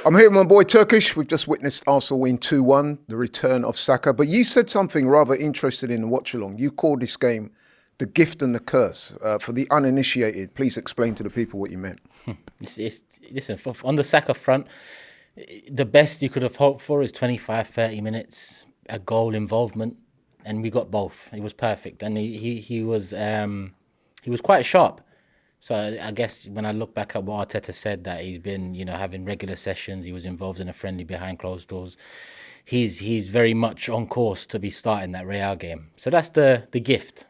I'm here with my boy Turkish. We've just witnessed Arsenal win 2-1, the return of Saka. But you said something rather interesting in the watch-along. You called this game the gift and the curse. For the uninitiated, please explain to the people what you meant. Listen, on the Saka front, the best you could have hoped for is 25, 30 minutes, a goal involvement, and we got both. It was perfect, and he was quite sharp. So I guess when I look back at what Arteta said, that he's been, having regular sessions, he was involved in a friendly behind closed doors. He's very much on course to be starting that Real game. So that's the gift.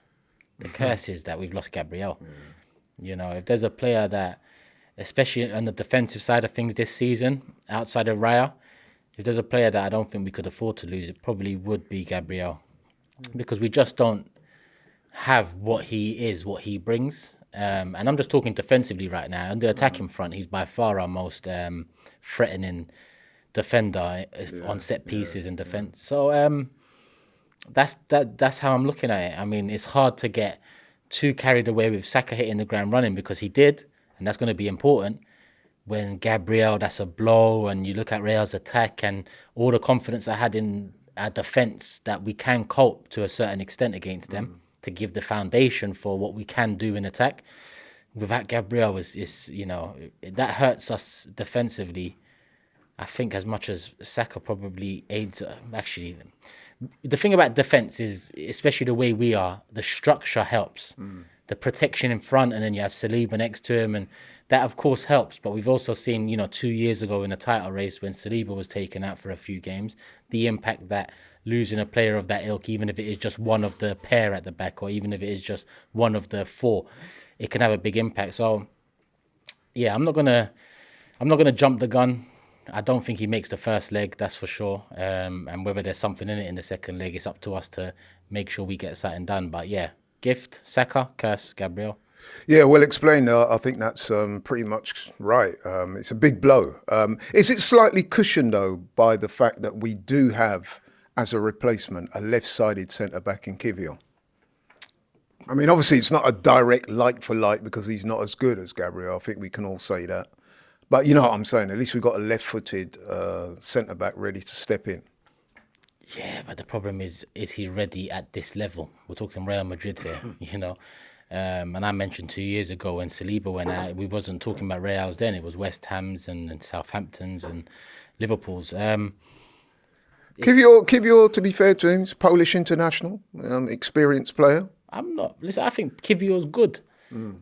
The curse is that we've lost Gabriel. If there's a player that, especially on the defensive side of things this season, outside of Raya, if there's a player that I don't think we could afford to lose, it probably would be Gabriel. Because we just don't have what he brings. And I'm just talking defensively right now. On the attacking front, he's by far our most threatening defender on set pieces in defence. So that's how I'm looking at it. I mean, it's hard to get too carried away with Saka hitting the ground running, because he did, and that's going to be important. When Gabriel, that's a blow, and you look at Real's attack and all the confidence I had in our defence that we can cope to a certain extent against them, to give the foundation for what we can do in attack. Without Gabriel, that hurts us defensively, I think, as much as Saka probably aids. Actually, the thing about defence is, especially the way we are, the structure helps. The protection in front, and then you have Saliba next to him, and that of course helps. But we've also seen, 2 years ago in a title race when Saliba was taken out for a few games, the impact that losing a player of that ilk, even if it is just one of the pair at the back, or even if it is just one of the four, it can have a big impact. So yeah, I'm not gonna jump the gun. I don't think he makes the first leg, that's for sure. And whether there's something in it in the second leg, it's up to us to make sure we get something done. But yeah, gift, Saka, curse, Gabriel. Yeah, well explained. I think that's pretty much right. It's a big blow. Is it slightly cushioned, though, by the fact that we do have, as a replacement, a left-sided centre-back in Kivior? I mean, obviously, it's not a direct like-for-like because he's not as good as Gabriel. I think we can all say that. But you know what I'm saying? At least we've got a left-footed centre-back ready to step in. Yeah, but the problem is he ready at this level? We're talking Real Madrid here, And I mentioned 2 years ago when Saliba went out, we wasn't talking about Real's then. It was West Ham's and Southampton's and Liverpool's. Kivior, to be fair to him, is Polish international, experienced player. Listen, I think Kivior's good.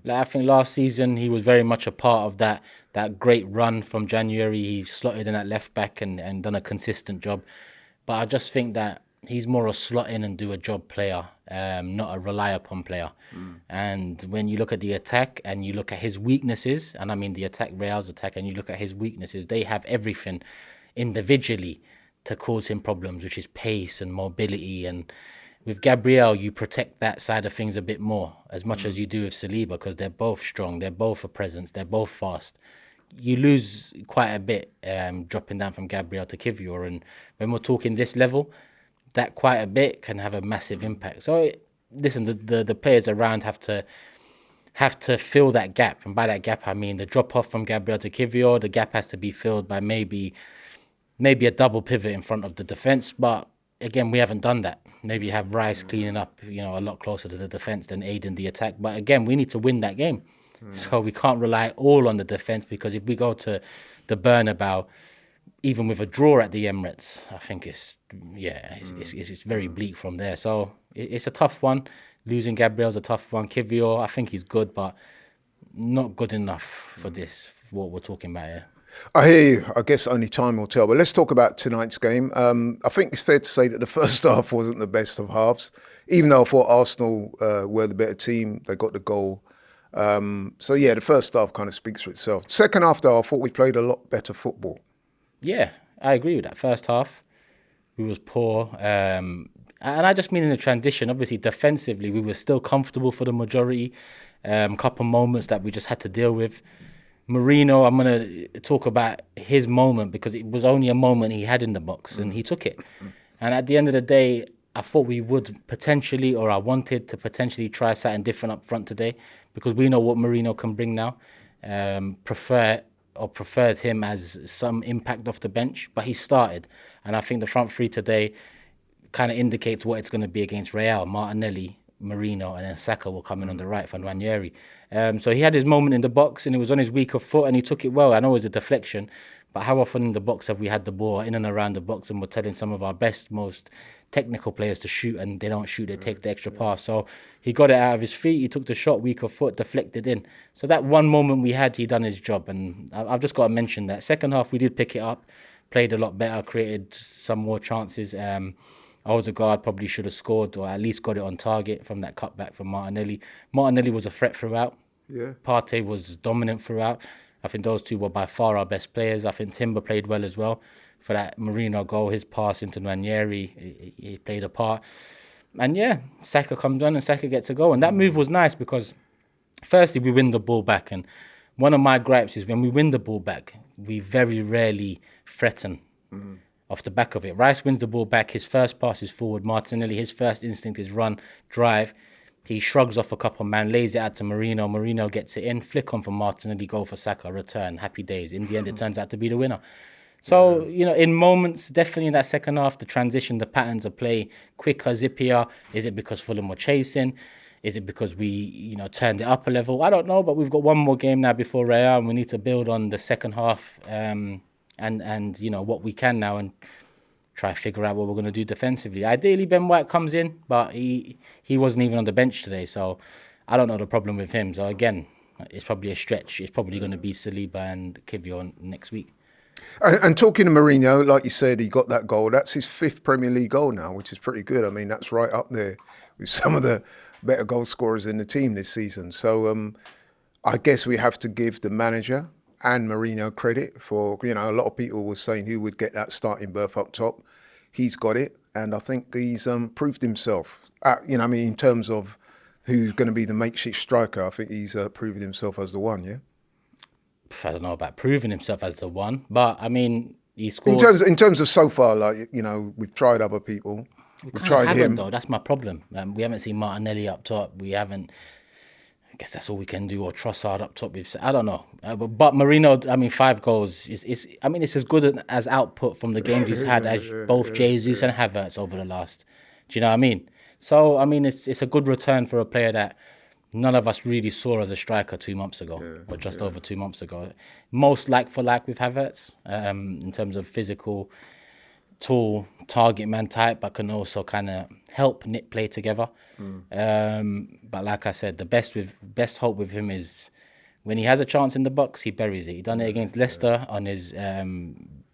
I think last season he was very much a part of that great run from January. He slotted in at left back and done a consistent job. But I just think that he's more a slot in and do a job player, not a rely upon player. And when you look at the attack and you look at his weaknesses, and I mean the attack, Real's attack, and you look at his weaknesses, they have everything individually to cause him problems, which is pace and mobility. And with Gabriel, you protect that side of things a bit more, as much as you do with Saliba, because they're both strong, they're both a presence, they're both fast. You lose quite a bit dropping down from Gabriel to Kivior. And when we're talking this level, that quite a bit can have a massive impact. So listen, the players around have to fill that gap. And by that gap, I mean the drop off from Gabriel to Kivior. The gap has to be filled by maybe a double pivot in front of the defence. But again, we haven't done that. Maybe have Rice cleaning up, a lot closer to the defence than aiding the attack. But again, we need to win that game. So we can't rely all on the defence, because if we go to the Bernabeu, even with a draw at the Emirates, I think it's very bleak from there. So it's a tough one. Losing Gabriel's a tough one. Kivior, I think he's good, but not good enough for this, for what we're talking about here. I hear you. I guess only time will tell. But let's talk about tonight's game. I think it's fair to say that the first half wasn't the best of halves, even though I thought Arsenal were the better team. They got the goal. The first half kind of speaks for itself. Second half, though, I thought we played a lot better football. Yeah, I agree with that. First half, we was poor. And I just mean in the transition. Obviously, defensively, we were still comfortable for the majority. Couple moments that we just had to deal with. Mourinho, I'm going to talk about his moment, because it was only a moment he had in the box and he took it. And at the end of the day, I thought we would potentially, or I wanted to potentially try something different up front today, because we know what Mourinho can bring now. Prefer or preferred him as some impact off the bench, but he started. And I think the front three today kind of indicates what it's going to be against Real. Martinelli, Mourinho, and then Saka will come in on the right for Ranieri. So he had his moment in the box, and it was on his weaker foot, and he took it well. I know it was a deflection, but how often in the box have we had the ball in and around the box, and we're telling some of our best, most technical players to shoot, and they don't shoot, they take the extra pass. So he got it out of his feet, he took the shot, weaker foot, deflected in. So that one moment we had, he done his job, and I've just got to mention that. Second half, we did pick it up, played a lot better, created some more chances. Odegaard probably should have scored, or at least got it on target from that cutback from Martinelli. Martinelli was a threat throughout. Yeah. Partey was dominant throughout. I think those two were by far our best players. I think Timber played well as well. For that Mourinho goal, his pass into Ranieri, he played a part. And yeah, Saka comes on and Saka gets a goal. And that move was nice because firstly, we win the ball back. And one of my gripes is when we win the ball back, we very rarely threaten off the back of it. Rice wins the ball back. His first pass is forward. Martinelli, his first instinct is run, drive. He shrugs off a couple man, lays it out to Mourinho. Mourinho gets it in, flick on from Martinelli, goal for Saka, return, happy days. In the end, it turns out to be the winner. So, in moments, definitely in that second half, the transition, the patterns of play, quicker, zippier. Is it because Fulham were chasing? Is it because we, turned it up a level? I don't know, but we've got one more game now before Real, and we need to build on the second half and what we can now and try to figure out what we're going to do defensively. Ideally, Ben White comes in, but he wasn't even on the bench today, so I don't know the problem with him. So again, it's probably a stretch. It's probably going to be Saliba and Kivior next week. And talking to Mourinho, like you said, he got that goal. That's his 5th Premier League goal now, which is pretty good. I mean, that's right up there with some of the better goal scorers in the team this season. So I guess we have to give the manager and Mourinho credit for, a lot of people were saying who would get that starting berth up top. He's got it, and I think he's proved himself. In terms of who's going to be the makeshift striker, I think he's proven himself as the one, yeah? I don't know about proving himself as the one, but I mean, he scored. In terms of so far, we've tried other people. We've tried him. Though. That's my problem. We haven't seen Martinelli up top. We haven't. I guess that's all we can do. Or Trossard up top. I don't know. But Mourinho, 5 goals is. It's as good as output from the games he's had as both Jesus and Havertz over the last. Do you know what I mean? So it's a good return for a player that none of us really saw as a striker 2 months ago, or just over 2 months ago. Most like for like with Havertz, in terms of physical, tall, target man type, but can also kind of help knit play together. But like I said, the best hope with him is when he has a chance in the box, he buries it. He done it against Leicester on his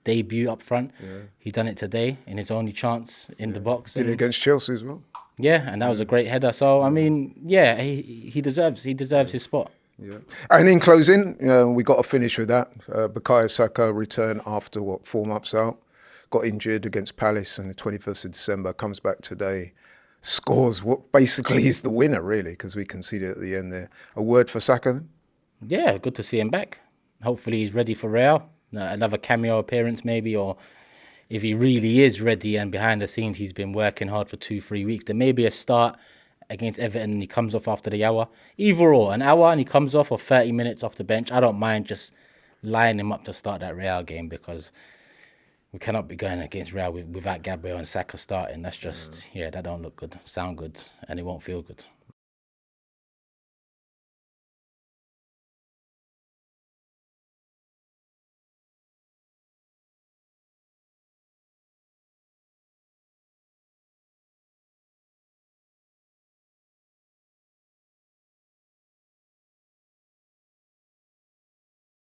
debut up front. He done it today in his only chance in the box. Did it against Chelsea as well. Yeah, and that was a great header. So he deserves his spot. Yeah, and in closing, we got to finish with that. Bukayo Saka returned after 4 months out, got injured against Palace on the 21st of December. Comes back today, scores what basically is the winner, really, because we conceded at the end there. A word for Saka then? Yeah, good to see him back. Hopefully he's ready for Real. Another cameo appearance maybe, or if he really is ready and behind the scenes he's been working hard for 2-3 weeks, there may be a start against Everton and he comes off after the hour. Either or, an hour and he comes off, or 30 minutes off the bench. I don't mind just lining him up to start that Real game, because we cannot be going against Real without Gabriel and Saka starting. That's just, that don't look good, sound good, and it won't feel good.